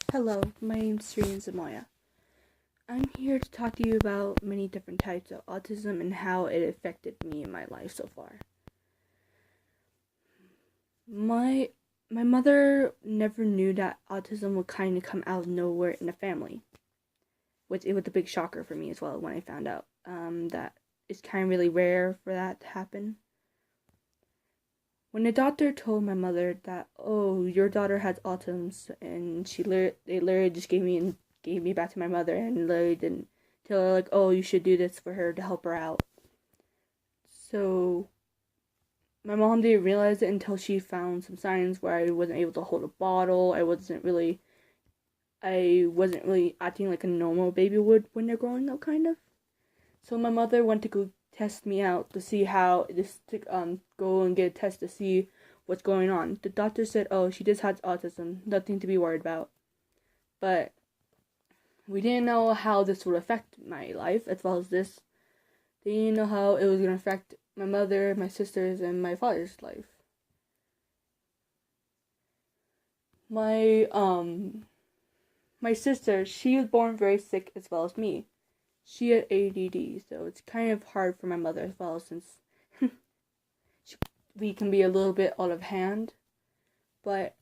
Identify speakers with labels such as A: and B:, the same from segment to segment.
A: Hello, my name's Sri Zamaya. I'm here to talk to you about many different types of autism and how it affected me in my life so far. My mother never knew that autism would kind of come out of nowhere in the family, which it was a big shocker for me as well when I found out that it's kind of really rare for that to happen. When the doctor told my mother that, oh, your daughter has autism, and they literally just gave me back to my mother and literally didn't tell her, like, oh, you should do this for her to help her out. So my mom didn't realize it until she found some signs where I wasn't able to hold a bottle. I wasn't really acting like a normal baby would when they're growing up, kind of. So my mother went to go test me out to see how this to go and get a test to see what's going on. The doctor said, oh, she just has autism, nothing to be worried about. But we didn't know how this would affect my life as well as this. They didn't know how it was going to affect my mother, my sisters, and my father's life. My sister, she was born very sick as well as me. She had ADD, so it's kind of hard for my mother as well, since we can be a little bit out of hand. But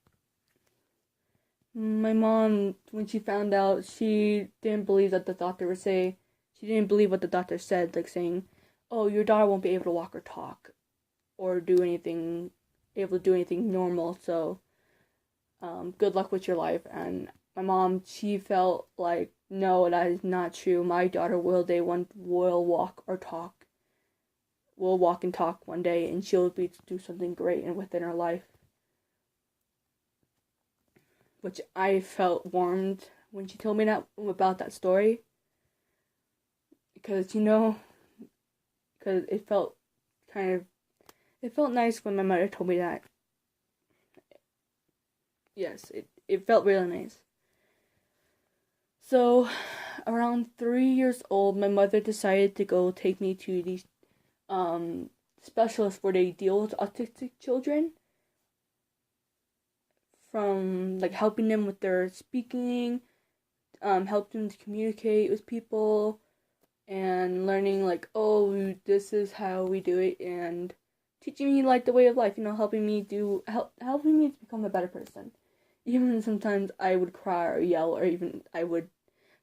A: my mom, when she found out, she didn't believe that the doctor would say. She didn't believe what the doctor said, like saying, "Oh, your daughter won't be able to walk or talk, or able to do anything normal. So, good luck with your life." And my mom, she felt like, no, that is not true. My daughter will walk or talk. Will walk and talk one day, and she'll be to do something great and within her life. Which I felt warmed when she told me about that story. Because it felt nice when my mother told me that. Yes, it felt really nice. So, around 3 years old, my mother decided to go take me to these specialists where they deal with autistic children. From, like, helping them with their speaking, helping them to communicate with people, and learning, like, oh, this is how we do it, and teaching me, like, the way of life, helping me to become a better person. Even sometimes I would cry or yell, or even I would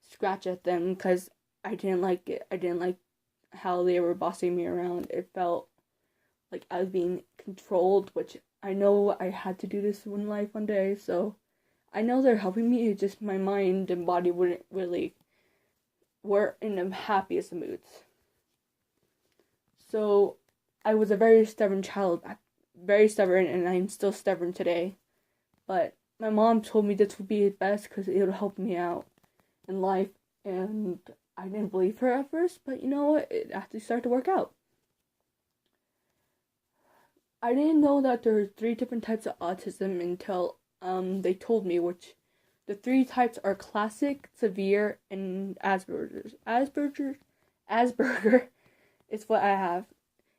A: scratch at them because I didn't like it. I didn't like how they were bossing me around. It felt like I was being controlled, which I know I had to do this in life one day, so I know they're helping me. It's just my mind and body wouldn't really were in the happiest of moods. So I was a very stubborn child, very stubborn, and I'm still stubborn today. But my mom told me this would be best because it would help me out in life, and I didn't believe her at first, but you know what? It actually started to work out. I didn't know that there were 3 different types of autism until they told me, which the 3 types are classic, severe, and Asperger's. Asperger is what I have.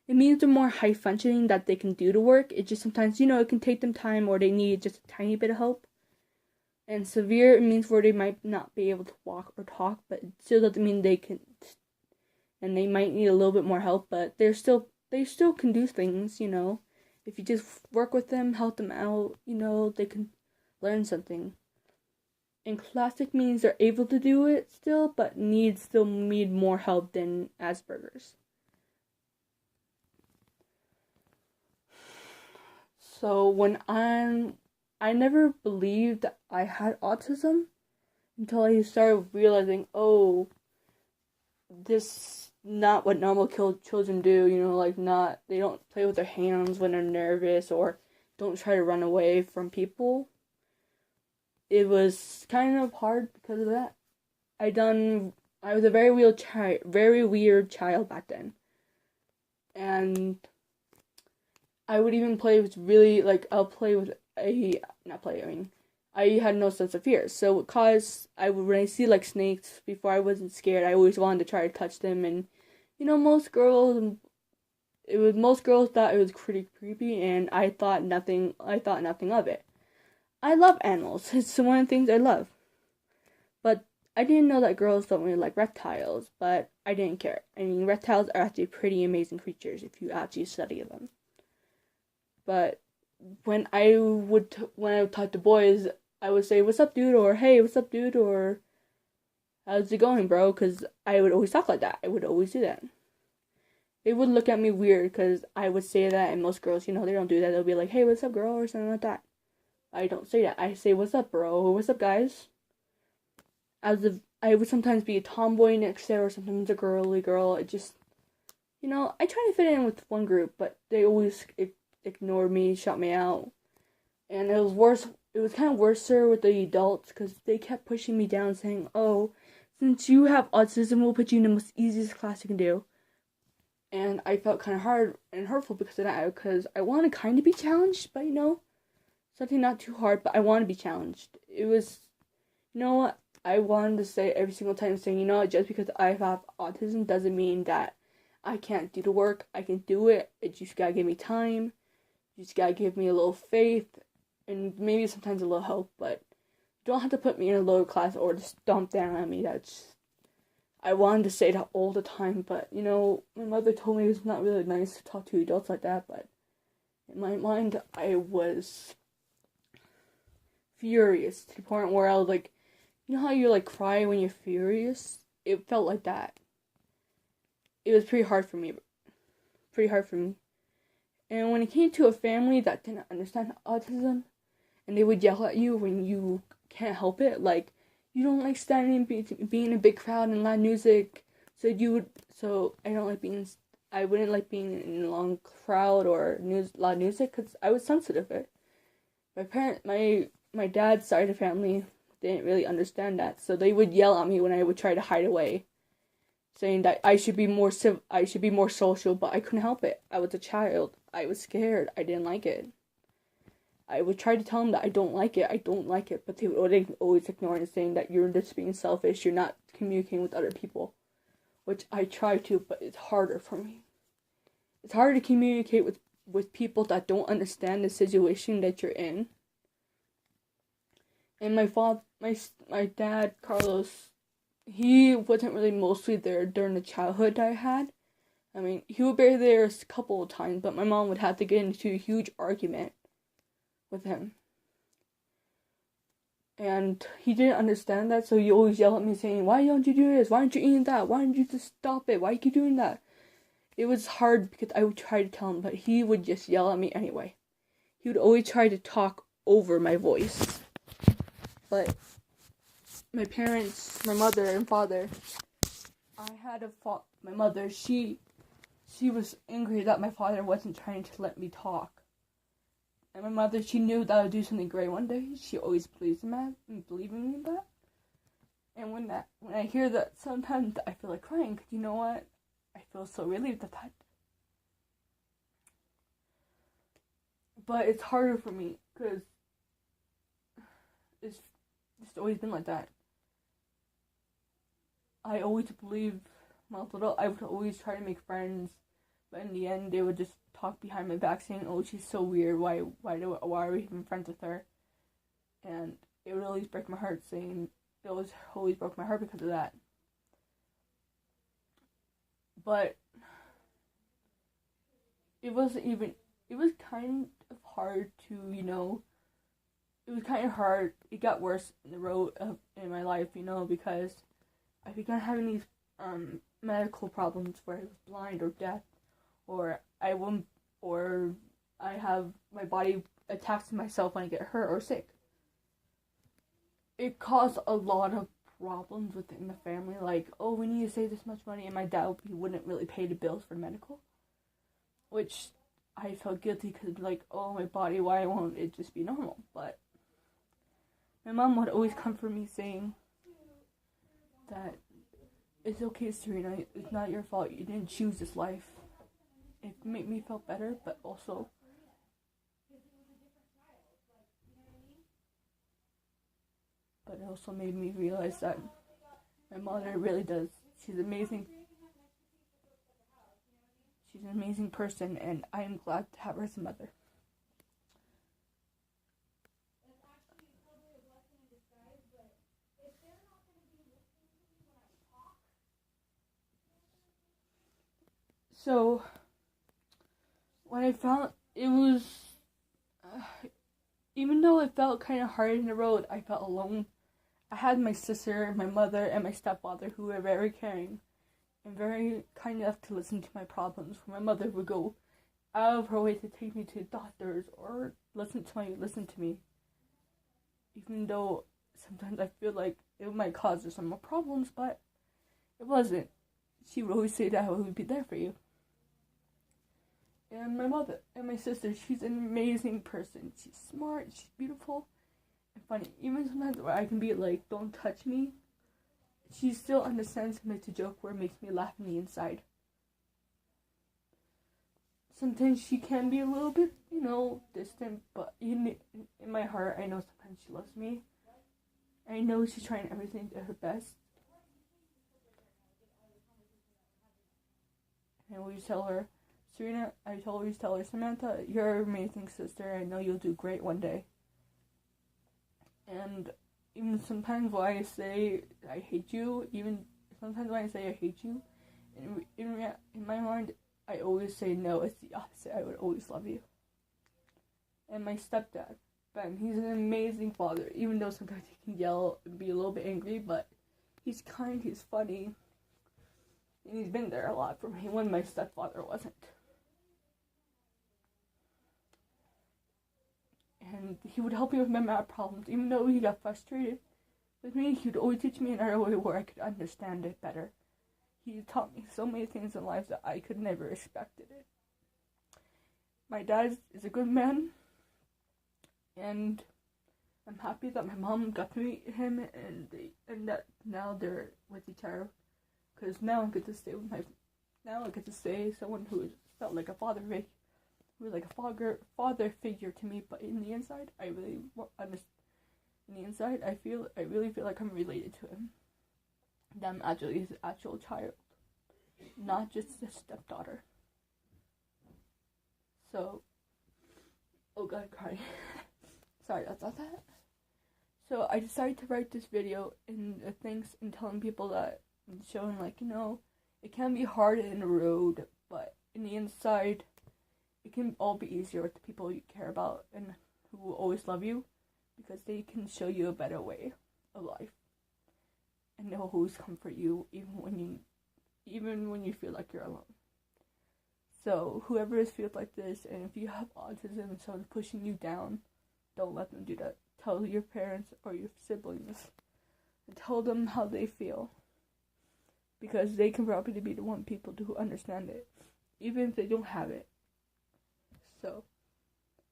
A: It means they're more high functioning, that they can do the work. It just sometimes, it can take them time, or they need just a tiny bit of help. And severe, it means where they might not be able to walk or talk, but it still doesn't mean they can, and they might need a little bit more help, but they still can do things, If you just work with them, help them out, they can learn something. And classic means they're able to do it still, but still need more help than Asperger's. So when I never believed that I had autism until I started realizing, oh, this is not what normal children do, they don't play with their hands when they're nervous, or don't try to run away from people. It was kind of hard because of that. I was a very weird child back then. And I would even play with I had no sense of fear. So when I see, like, snakes, before I wasn't scared, I always wanted to try to touch them. And, most girls thought it was pretty creepy, and I thought nothing of it. I love animals. It's one of the things I love. I didn't know that girls don't really like reptiles, but I didn't care. I mean, reptiles are actually pretty amazing creatures if you actually study them. But when I would talk to boys, I would say, "What's up, dude?" or "Hey, what's up, dude?" or "How's it going, bro?" Because I would always talk like that. I would always do that. They would look at me weird because I would say that, and most girls, they don't do that. They'll be like, "Hey, what's up, girl?" or something like that. I don't say that. I say, "What's up, bro?" "What's up, guys?" I would sometimes be a tomboy next there, or sometimes a girly girl. It just, I try to fit in with one group, but they always ignored me, shut me out. And it was worse. It was kind of worse with the adults because they kept pushing me down, saying, "Oh, since you have autism, we'll put you in the most easiest class you can do." And I felt kind of hard and hurtful because of that, because I want to kind of be challenged, but something not too hard, but I want to be challenged. It was, what I wanted to say every single time, saying, just because I have autism doesn't mean that I can't do the work. I can do it. It just gotta give me time. You just gotta give me a little faith, and maybe sometimes a little help, but you don't have to put me in a lower class or just stomp down on me. I wanted to say that all the time, but, my mother told me it's not really nice to talk to adults like that, but in my mind, I was furious to the point where I was like, how you, cry when you're furious? It felt like that. It was pretty hard for me. And when it came to a family that didn't understand autism, and they would yell at you when you can't help it, like, you don't like standing being in a big crowd and loud music, so I wouldn't like being in a long crowd or loud music, because I was sensitive to it. My dad's side of the family didn't really understand that, so they would yell at me when I would try to hide away, saying that I should be more social, but I couldn't help it. I was a child. I was scared. I didn't like it. I would try to tell them that I don't like it, but they would always ignore it and saying that you're just being selfish, you're not communicating with other people, which I try to, but it's harder for me. It's harder to communicate with people that don't understand the situation that you're in. And my dad, Carlos, he wasn't really mostly there during the childhood I had. I mean, he would be there a couple of times, but my mom would have to get into a huge argument with him. And he didn't understand that, so he always yelled at me saying, "Why don't you do this? Why aren't you eating that? Why don't you just stop it? Why do you keep doing that?" It was hard because I would try to tell him, but he would just yell at me anyway. He would always try to talk over my voice. But my parents, my mother and father, my mother, she was angry that my father wasn't trying to let me talk. And my mother, she knew that I would do something great one day. She always believed in that. And when I hear that, sometimes I feel like crying, because you know what? I feel so relieved at that. But it's harder for me, because it's always been like that. I always believe I would always try to make friends, but in the end, they would just talk behind my back saying, "Oh, she's so weird, why are we even friends with her?" And it would always break my heart, always broke my heart because of that. But it was kind of hard to, it was kind of hard. It got worse in the road in my life, because I began having these medical problems where I was blind or deaf, or I have my body attacks myself when I get hurt or sick. It caused a lot of problems within the family, like, "Oh, we need to save this much money," and my dad, he wouldn't really pay the bills for medical, which I felt guilty because, like, "Oh, my body, why won't it just be normal?" But my mom would always comfort me, saying that it's okay, Serena, it's not your fault, you didn't choose this life. It made me feel better, but also made me realize that my mother really does. She's amazing. She's an amazing person, and I am glad to have her as a mother. So, when I found it was, even though it felt kind of hard in the road, I felt alone. I had my sister, my mother, and my stepfather who were very caring and very kind enough to listen to my problems. My mother would go out of her way to take me to doctors or listen to me. Even though sometimes I feel like it might cause some more problems, but it wasn't. She would always say that I would be there for you. And my mother and my sister, she's an amazing person. She's smart, she's beautiful, and funny. Even sometimes where I can be like, don't touch me, she still understands and makes a joke where it makes me laugh on the inside. Sometimes she can be a little bit, distant, but in my heart, I know sometimes she loves me. I know she's trying everything to her best. And I always tell her, Serena, I always tell her, Samantha, you're an amazing sister. I know you'll do great one day. And even sometimes when I say I hate you, in my mind, I always say no, it's the opposite. I would always love you. And my stepdad, Ben, he's an amazing father, even though sometimes he can yell and be a little bit angry, but he's kind, he's funny, and he's been there a lot for me when my stepfather wasn't. And he would help me with my math problems, even though he got frustrated with me. He would always teach me another way where I could understand it better. He taught me so many things in life that I could never expected it. My dad is a good man, and I'm happy that my mom got to meet him, and that now they're with each other. Because now I get to stay with someone who felt like a father figure. Who was like a father figure to me, but in the inside, I really feel like I'm related to him. That I'm actually his actual child, not just a stepdaughter. So, oh god, I'm crying. Sorry about that. So I decided to write this video in thanks and telling people that, and showing it can be hard in the road, but in the inside, it can all be easier with the people you care about and who will always love you, because they can show you a better way of life and they'll always comfort you even when you feel like you're alone. So whoever feels like this, and if you have autism and someone's pushing you down, don't let them do that. Tell your parents or your siblings and tell them how they feel, because they can probably be the one people who understand it, even if they don't have it. So,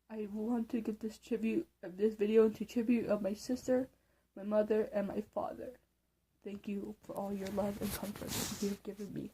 A: I want to give this video into tribute of my sister, my mother, and my father. Thank you for all your love and comfort that you have given me.